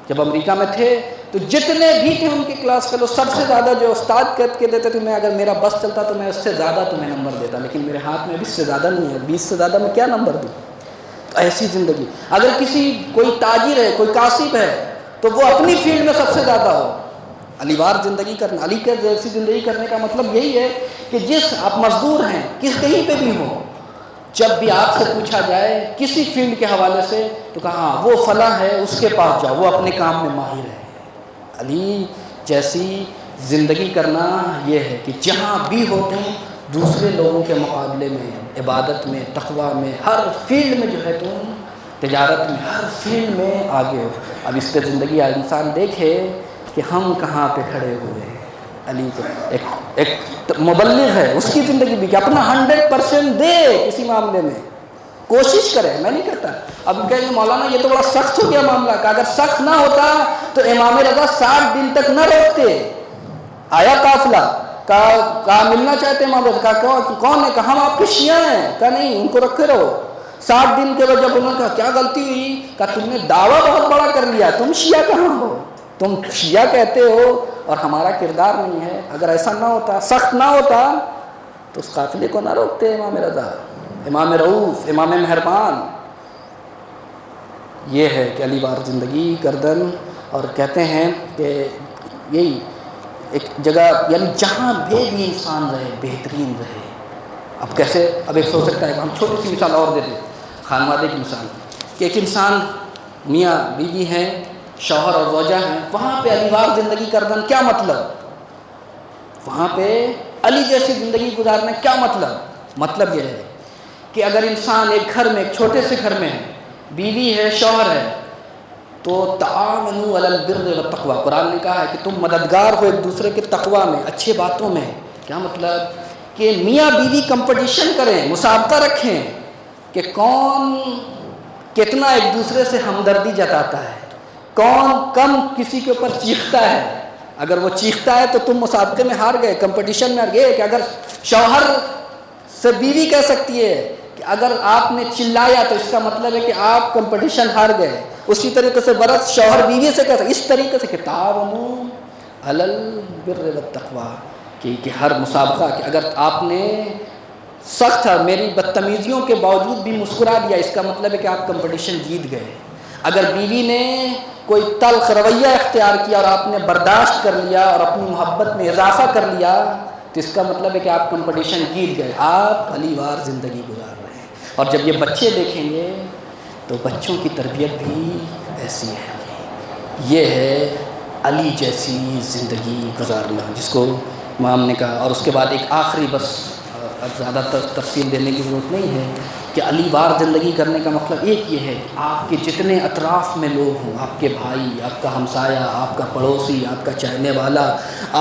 جب امریکہ میں تھے تو جتنے بھی تھے ان کے کلاس فیلو سب سے زیادہ جو استاد کہہ کے دیتے تھے، میں اگر میرا بس چلتا تو میں اس سے زیادہ تمہیں نمبر دیتا، لیکن میرے ہاتھ میں 20 سے زیادہ نہیں ہے، 20 سے زیادہ میں کیا نمبر دوں، تو ایسی زندگی۔ اگر کوئی تاجر ہے، کوئی کاسب ہے تو وہ اپنی فیلڈ میں سب سے زیادہ ہو، علی وار زندگی کرنا، علی کے جیسی زندگی کرنے کا مطلب یہی ہے کہ جس آپ مزدور ہیں، کہیں پہ بھی ہو، جب بھی آپ سے پوچھا جائے کسی فیلڈ کے حوالے سے تو کہا وہ فلاں ہے، اس کے پاس جاؤ، وہ اپنے کام میں ماہر ہے۔ علی جیسی زندگی کرنا یہ ہے کہ جہاں بھی ہو تم دوسرے لوگوں کے مقابلے میں، عبادت میں، تقوی میں، ہر فیلڈ میں جو ہے تم، تجارت میں، ہر فیلڈ میں آگے ہو۔ اب اس پہ زندگی انسان دیکھے کہ ہم کہاں پہ کھڑے ہوئے ہیں۔ علی کو ایک مبلغ ہے، اس کی زندگی بھی کہ اپنا 100% دے کسی معاملے میں، کوشش کرے، میں نہیں کہتا۔ اب کہیں گے مولانا یہ تو بڑا سخت ہو گیا معاملہ، کہ اگر سخت نہ ہوتا تو امام رضا 60 دن تک نہ روکتے، آیا قافلہ، کہا ملنا چاہتے امام رضا، کہا کون ہے، کہا ہم آپ کے شیعہ ہیں، کہا نہیں ان کو رکھے رہو۔ 60 دن کے بعد جب انہوں نے کہا کیا غلطی ہوئی، کہا تم نے دعویٰ بہت بڑا کر لیا، تم شیعہ کہاں ہو، تم شیعہ کہتے ہو اور ہمارا کردار نہیں ہے، اگر ایسا نہ ہوتا، سخت نہ ہوتا تو اس قافلے کو نہ روکتے امام رضا، امام رؤوف، امام مہربان۔ یہ ہے کہ علی وار زندگی گردن، اور کہتے ہیں کہ یہی ایک جگہ یعنی جہاں بھی انسان رہے بہترین رہے۔ اب کیسے، اب ایک سوچ سکتا ہے، ہم چھوٹی سی مثال اور دے دیں، خانوادے کی مثال، کہ ایک انسان میاں بیوی ہیں، شوہر اور زوجہ ہیں، وہاں پہ علی وار زندگی کردن کیا مطلب، وہاں پہ علی جیسی زندگی گزارنا کیا مطلب یہ ہے کہ اگر انسان ایک گھر میں، ایک چھوٹے سے گھر میں ہے، بیوی ہے، شوہر ہے، تو تعاونوا علی البر والتقوی، قرآن نے کہا ہے کہ تم مددگار ہو ایک دوسرے کے تقوی میں، اچھے باتوں میں۔ کیا مطلب کہ میاں بیوی کمپٹیشن کریں، مسابقہ رکھیں کہ کون کتنا ایک دوسرے سے ہمدردی جتاتا ہے، کون کم کسی کے اوپر چیختا ہے۔ اگر وہ چیختا ہے تو تم مسابقے میں ہار گئے، کمپٹیشن میں ہار گئے، کہ اگر شوہر سے بیوی کہہ سکتی ہے کہ اگر آپ نے چلایا تو اس کا مطلب ہے کہ آپ کمپٹیشن ہار گئے، اسی طریقے سے برعکس شوہر بیوی سے کہہ سکتا، اس طریقے سے کہ تعاونوا علی البر والتقوی، کہ ہر مسابقہ، کہ اگر آپ نے سخت ہے، میری بدتمیزیوں کے باوجود بھی مسکرا دیا، اس کا مطلب ہے کہ آپ کمپٹیشن جیت گئے۔ اگر بیوی نے کوئی تلخ رویہ اختیار کیا اور آپ نے برداشت کر لیا اور اپنی محبت میں اضافہ کر لیا تو اس کا مطلب ہے کہ آپ کمپٹیشن جیت گئے، آپ علی وار زندگی گزار رہے ہیں۔ اور جب یہ بچے دیکھیں گے تو بچوں کی تربیت بھی ایسی ہے۔ یہ ہے علی جیسی زندگی گزارنا، جس کو امام نے کہا، اور اس کے بعد ایک آخری، بس اب زیادہ تفصیل دینے کی ضرورت نہیں ہے، کہ علی وار زندگی کرنے کا مطلب ایک یہ ہے کہ آپ کے جتنے اطراف میں لوگ ہوں، آپ کے بھائی، آپ کا ہمسایہ، آپ کا پڑوسی، آپ کا چاہنے والا،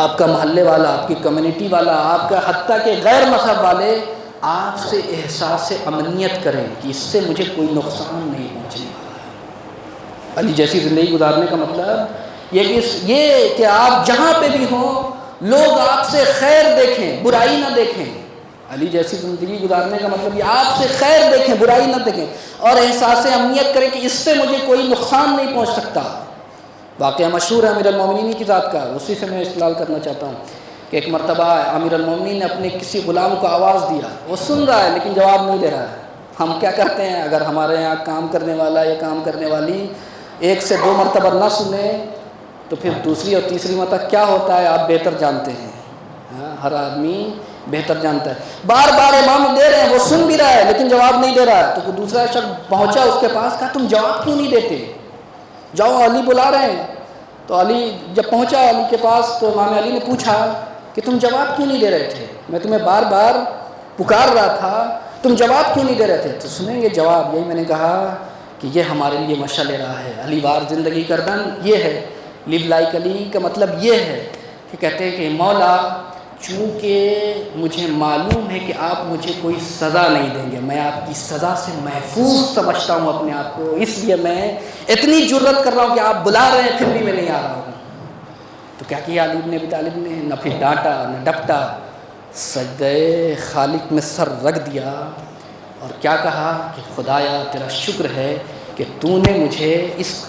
آپ کا محلے والا، آپ کی کمیونٹی والا، آپ کا حتیٰ کہ غیر مذہب والے آپ سے احساس امنیت کریں کہ اس سے مجھے کوئی نقصان نہیں پہنچنے والا۔ علی جیسی زندگی گزارنے کا مطلب یہ کہ آپ جہاں پہ بھی ہوں لوگ آپ سے خیر دیکھیں، برائی نہ دیکھیں۔ علی جیسی زندگی گزارنے کا مطلب یہ آپ سے خیر دیکھیں، برائی نہ دیکھیں، اور احساس امنیت کریں کہ اس سے مجھے کوئی نقصان نہیں پہنچ سکتا۔ واقعہ مشہور ہے امیر المومنین کی ذات کا، اسی سے میں استدلال کرنا چاہتا ہوں کہ ایک مرتبہ امیر المومنین نے اپنے کسی غلام کو آواز دیا، وہ سن رہا ہے لیکن جواب نہیں دے رہا ہے۔ ہم کیا کرتے ہیں، اگر ہمارے یہاں کام کرنے والا یا کام کرنے والی 1 سے 2 مرتبہ نہ سنے تو پھر دوسری اور تیسری مرتبہ کیا ہوتا ہے آپ بہتر جانتے ہیں۔ ہر آدمی بہتر جانتا ہے۔ بار بار امام دے رہے ہیں، وہ سن بھی رہا ہے لیکن جواب نہیں دے رہا ہے، تو کوئی دوسرا شخص پہنچا اس کے پاس، کہا تم جواب کیوں نہیں دیتے، جاؤ علی بلا رہے ہیں۔ تو علی جب پہنچا علی کے پاس تو امام علی نے پوچھا کہ تم جواب کیوں نہیں دے رہے تھے، میں تمہیں بار بار پکار رہا تھا، تم جواب کیوں نہیں دے رہے تھے۔ تو سنیں گے جواب، یہی میں نے کہا کہ یہ ہمارے لیے مشعل راہ ہے، علی وار زندگی کردن یہ ہے۔ لیو لائک علی کا مطلب یہ ہے کہ کہتے ہیں کہ مولا چونکہ مجھے معلوم ہے کہ آپ مجھے کوئی سزا نہیں دیں گے، میں آپ کی سزا سے محفوظ سمجھتا ہوں اپنے آپ کو، اس لیے میں اتنی جرت کر رہا ہوں کہ آپ بلا رہے ہیں پھر بھی میں نہیں آ رہا ہوں۔ تو کیا کیا علی بن ابی طالب نے، نہ پھر ڈانٹا نہ ڈپٹا، سجدے خالق میں سر رکھ دیا اور کیا کہا کہ خدایا تیرا شکر ہے کہ تو نے مجھے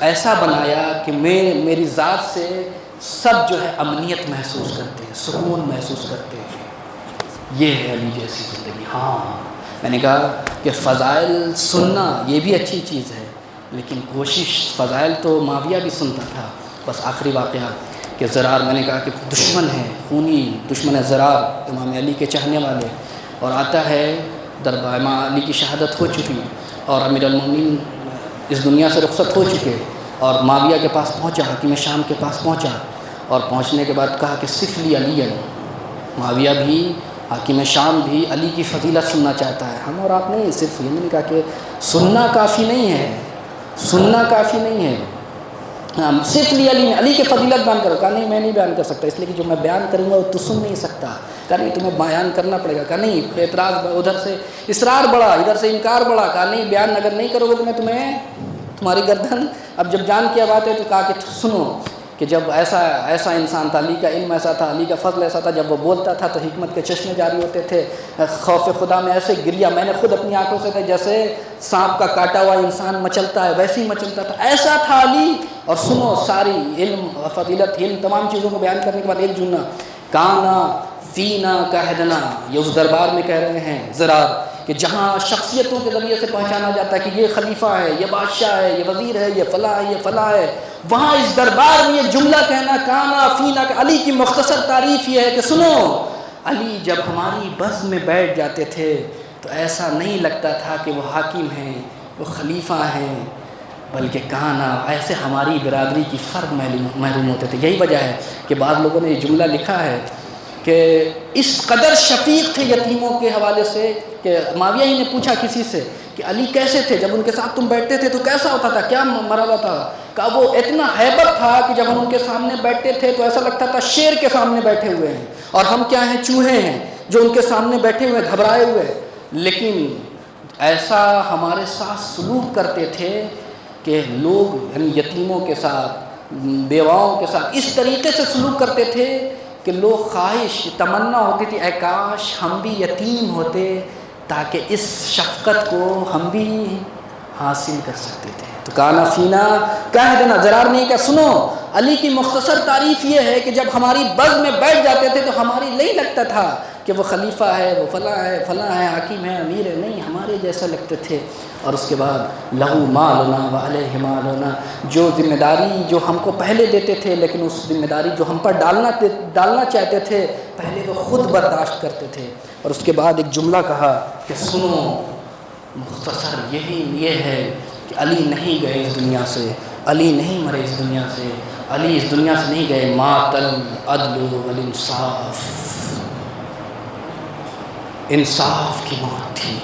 ایسا بنایا کہ میری ذات سے سب جو ہے امنیت محسوس کرتے ہیں، سکون محسوس کرتے ہیں۔ یہ ہے علی جیسی زندگی۔ ہاں میں نے کہا کہ فضائل سننا یہ بھی اچھی چیز ہے، لیکن کوشش، فضائل تو معاویہ بھی سنتا تھا۔ بس آخری واقعہ کہ زرار، میں نے کہا کہ دشمن ہے، خونی دشمن ہے زرار، امام علی کے چاہنے والے، اور آتا ہے دربار، امام علی کی شہادت ہو چکی اور امیر المومنین اس دنیا سے رخصت ہو چکے، اور معاویہ کے پاس پہنچا، حاکم شام کے پاس پہنچا، اور پہنچنے کے بعد کہا کہ صف لی علی، معاویہ بھی، حاکم شام بھی علی کی فضیلت سننا چاہتا ہے۔ ہم اور آپ نہیں، صرف یہ نہیں کہا کہ سننا کافی نہیں ہے، سننا کافی نہیں ہے، صرف لی علی نے، علی کی فضیلت بیان کرو۔ کہا نہیں میں نہیں بیان کر سکتا، اس لیے کہ جو میں بیان کروں گا وہ تو سن نہیں سکتا۔ کہا نہیں تمہیں بیان کرنا پڑے گا۔ کہا نہیں، اعتراض، ادھر سے اصرار بڑھا، ادھر سے انکار بڑھا۔ کہا نہیں بیان اگر نہیں کرو گے تو میں تمہاری گردن، اب جب جان کی بات ہے تو کہا کہ سنو کہ جب ایسا انسان تھا، علی کا علم ایسا تھا، علی کا فضل ایسا تھا، جب وہ بولتا تھا تو حکمت کے چشمے جاری ہوتے تھے، خوف خدا میں ایسے گریا، میں نے خود اپنی آنکھوں سے دیکھا، جیسے سانپ کا کاٹا ہوا انسان مچلتا ہے ویسے ہی مچلتا تھا، ایسا تھا علی۔ اور سنو ساری علم، فضیلت، علم، تمام چیزوں کو بیان کرنے کے بعد ایک جملہ، کانا فینا کہدنا، یہ اس دربار میں کہہ رہے ہیں زرار، کہ جہاں شخصیتوں کے ذریعے سے پہچانا جاتا ہے کہ یہ خلیفہ ہے، یہ بادشاہ ہے، یہ وزیر ہے، یہ فلاں ہے، یہ فلاں ہے، وہاں اس دربار میں یہ جملہ کہنا کانا فینا، کہ علی کی مختصر تعریف یہ ہے کہ سنو، علی جب ہماری بز میں بیٹھ جاتے تھے تو ایسا نہیں لگتا تھا کہ وہ حاکم ہیں، وہ خلیفہ ہیں، بلکہ کانا ایسے ہماری برادری کی فرد محروم ہوتے تھے۔ یہی وجہ ہے کہ بعض لوگوں نے یہ جملہ لکھا ہے کہ اس قدر شفیق تھے یتیموں کے حوالے سے کہ معاویہ ہی نے پوچھا کسی سے کہ علی کیسے تھے، جب ان کے ساتھ تم بیٹھتے تھے تو کیسا ہوتا تھا، کیا مرحلہ تھا؟ کہا وہ اتنا ہیبت تھا کہ جب ہم ان کے سامنے بیٹھتے تھے تو ایسا لگتا تھا شیر کے سامنے بیٹھے ہوئے ہیں، اور ہم کیا ہیں، چوہے ہیں جو ان کے سامنے بیٹھے ہوئے گھبرائے ہوئے، لیکن ایسا ہمارے ساتھ سلوک کرتے تھے کہ لوگ یعنی یتیموں کے ساتھ، بیواؤں کے ساتھ اس طریقے سے سلوک کرتے تھے کہ لوگ خواہش، تمنا ہوتی تھی اے کاش ہم بھی یتیم ہوتے تاکہ اس شفقت کو ہم بھی حاصل کر سکتے تھے۔ تو کانا فینا کہہ دینا، زرار نہیں کہ سنو، علی کی مختصر تعریف یہ ہے کہ جب ہماری بز میں بیٹھ جاتے تھے تو ہماری نہیں لگتا تھا کہ وہ خلیفہ ہے، وہ فلاں ہے، فلاں ہے، حاکم ہے، امیر ہے، نہیں، ہمارے جیسا لگتے تھے۔ اور اس کے بعد لہو مالنا و علیہ مالنا، جو ذمہ داری جو ہم کو پہلے دیتے تھے لیکن اس ذمہ داری جو ہم پر ڈالنا چاہتے تھے پہلے وہ خود برداشت کرتے تھے۔ اور اس کے بعد ایک جملہ کہا کہ سنو، مختصر یہی یہ ہے کہ علی نہیں گئے اس دنیا سے، علی نہیں مرے اس دنیا سے، علی اس دنیا سے نہیں گئے، مات العدل والانصاف، انصاف کی موت تھی،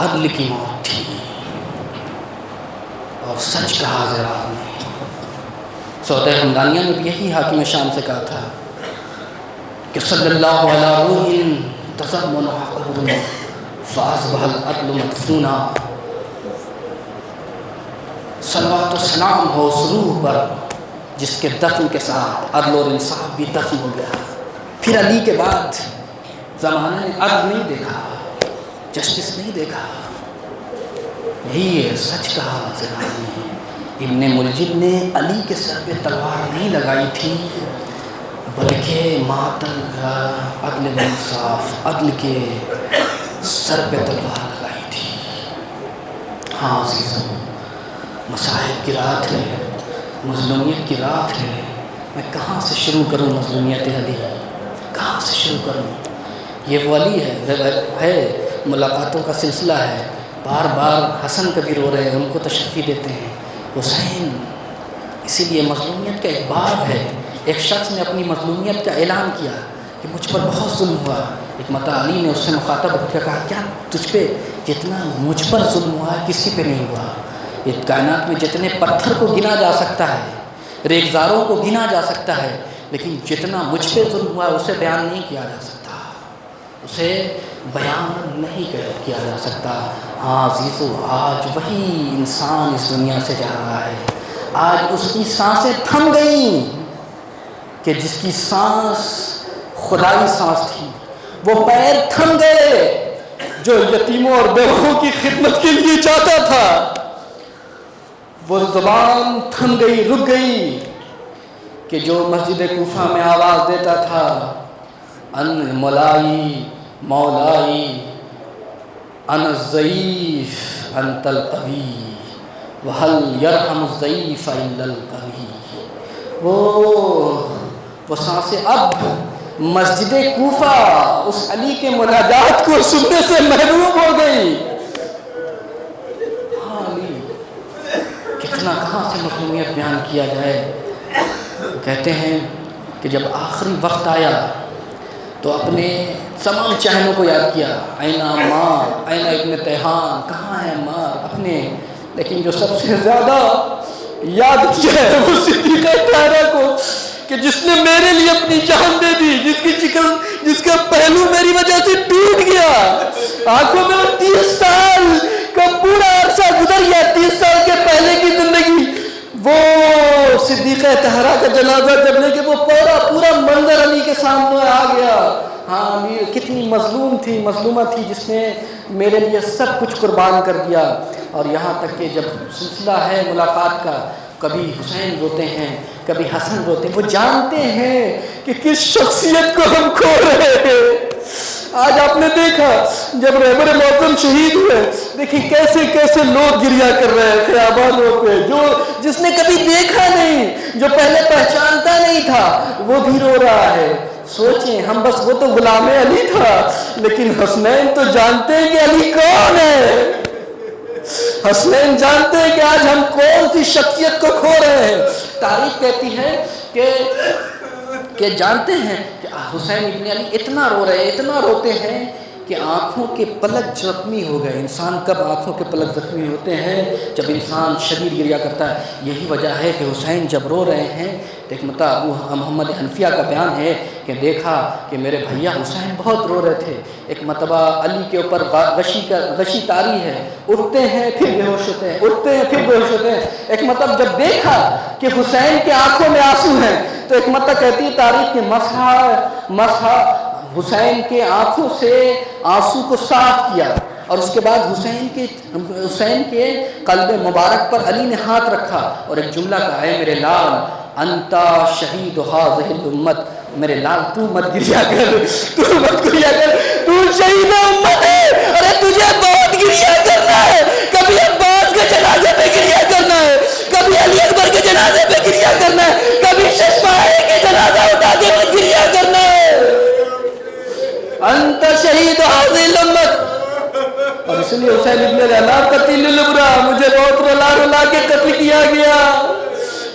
عدل کی موت تھی، اور سچ کہا حضرات نے۔ سودہ حمدانیہ نے بھی یہی حاکم شام سے کہا تھا کہ صلی اللہ علیہ روح تضمنها قبر فاصبح العدل مدفونا، صلوات و سلام ہو اس روح پر جس کے دفن کے ساتھ عدل اور انصاف بھی دفن ہو گیا۔ پھر علی کے بعد زمانہ نے عدل نہیں دیکھا، جسٹس نہیں دیکھا، یہی ہے سچ کہا حضرات نے۔ ابن ملجم نے علی کے سر پہ تلوار نہیں لگائی تھی، بلکہ ماتل عدل و انصاف، عدل کے سر پہ تلوار لگائی تھی۔ ہاں عزیزوں، مصائب کی رات ہے، مظلومیت کی رات ہے، میں کہاں سے شروع کروں مظلومیت علی، کہاں سے شروع کروں؟ یہ وہ علی ہے ملاقاتوں کا سلسلہ ہے، بار بار حسن کبھی رو رہے ہیں، ان کو تشفی دیتے ہیں، حسین۔ اسی لیے مظلومیت کا ایک باب ہے۔ ایک شخص نے اپنی مظلومیت کا اعلان کیا کہ مجھ پر بہت ظلم ہوا، ایک متا علی نے اس سے مخاطب ہو کے کہا کیا تجھ پہ جتنا مجھ پر ظلم ہوا ہے کسی پہ نہیں ہوا؟ یہ کائنات میں جتنے پتھر کو گنا جا سکتا ہے، ریگزاروں کو گنا جا سکتا ہے، لیکن جتنا مجھ پہ ظلم ہوا ہے اسے بیان نہیں کیا جا سکتا، اسے بیان نہیں کیا جا سکتا۔ ہاں عزیزو، آج وہی انسان اس دنیا سے جا رہا ہے، آج اس کی سانسیں تھم گئیں کہ جس کی سانس خدائی سانس تھی، وہ پیر تھم گئے جو یتیموں اور بیوہوں کی خدمت کے لیے چاہتا تھا، وہ زبان تھم گئی، رک گئی کہ جو مسجد کوفہ میں آواز دیتا تھا ان مولائی مولائی انا الضعیف انت القوی وهل يرحم الضعیف الا القوی، وہ سانسیں اب مسجد کوفہ اس علی کے مناجات کو سننے سے محروم ہو گئی۔ ہاں علی، کتنا کہاں سے مظلومیت بیان کیا جائے۔ کہتے ہیں کہ جب آخری وقت آیا تو اپنے تمام چہنوں کو یاد کیا، این عمار، این ابن تیہان، کہاں ہے عمار اپنے، لیکن جو سب سے زیادہ یاد کیا ہے وہ صدیقہ طاہرہ کو کہ جس نے میرے لیے اپنی جان دے دی، جس کا پہلو میری وجہ سے ٹوٹ گیا، آنکھوں میں 30 سال کا پورا عرصہ گزر گیا، 30 سال کے پہلے کی زندگی، وہ صدیقہ طاہرہ کا جنازہ جب لے کے وہ پورا منظر علی کے سامنے آ گیا۔ ہاں علی کتنی مظلوم تھی، مظلومہ تھی، جس نے میرے لیے سب کچھ قربان کر دیا۔ اور یہاں تک کہ جب سلسلہ ہے ملاقات کا، کبھی حسین روتے ہیں، کبھی حسن روتے ہیں، وہ جانتے ہیں کہ کس شخصیت کو ہم کھو رہے ہیں۔ آج آپ نے دیکھا جب رہبر معظم شہید ہوئے، دیکھیں کیسے کیسے لوگ گریا کر رہے ہیں خیابانوں پہ، جس نے کبھی دیکھا نہیں، جو پہلے پہچانتا نہیں تھا، وہ بھی رو رہا ہے۔ سوچیں ہم بس، وہ تو غلام علی تھا، لیکن حسنین تو جانتے ہیں کہ علی کون ہے، حسنین جانتے ہیں کہ آج ہم کون سی شخصیت کو کھو رہے ہیں۔ تاریخ کہتی ہے کہ جانتے ہیں کہ حسین ابن علی اتنا رو رہے ہیں، اتنا روتے ہیں کہ آنکھوں کے پلک زخمی ہو گئے۔ انسان کب آنکھوں کے پلک زخمی ہوتے ہیں؟ جب انسان شدید گریا کرتا ہے۔ یہی وجہ ہے کہ حسین جب رو رہے ہیں تو ایک مرتبہ ابو محمد حنفیہ کا بیان ہے کہ دیکھا کہ میرے بھیا حسین بہت رو رہے تھے۔ ایک مرتبہ علی کے اوپر غشی طاری ہے، اٹھتے ہیں پھر بے ہوش ہوتے ہیں، اٹھتے ہیں پھر بے ہوش ہوتے ہیں۔ ایک مرتبہ جب دیکھا کہ حسین کے آنکھوں میں آنسو ہیں تو ایک مرتبہ کہتی ہے تاریخ کہ مسح حسین کے آنکھوں سے آنسو کو صاف کیا، اور اس کے بعد حسین کے قلب مبارک پر علی نے ہاتھ رکھا اور ایک جملہ کہا، اے میرے لال انتا شہید هذه الامت، میرے لال تو مت گریا کر، تو شہید امت ہے، ارے تجھے بہت گریا کرنا ہے، کبھی عباس کے جنازے پہ گریا کرنا ہے، کبھی علی اکبر کے جنازے پہ گریا کرنا ہے، کبھی ششماہی کے جنازہ اٹھا کے مت گریا کرنا ہے۔ انت شہید هذه الامت، اور اس لیے حسین ابن علی قتیل الابرار، مجھے بہت رلا رلا کے قتل کیا گیا،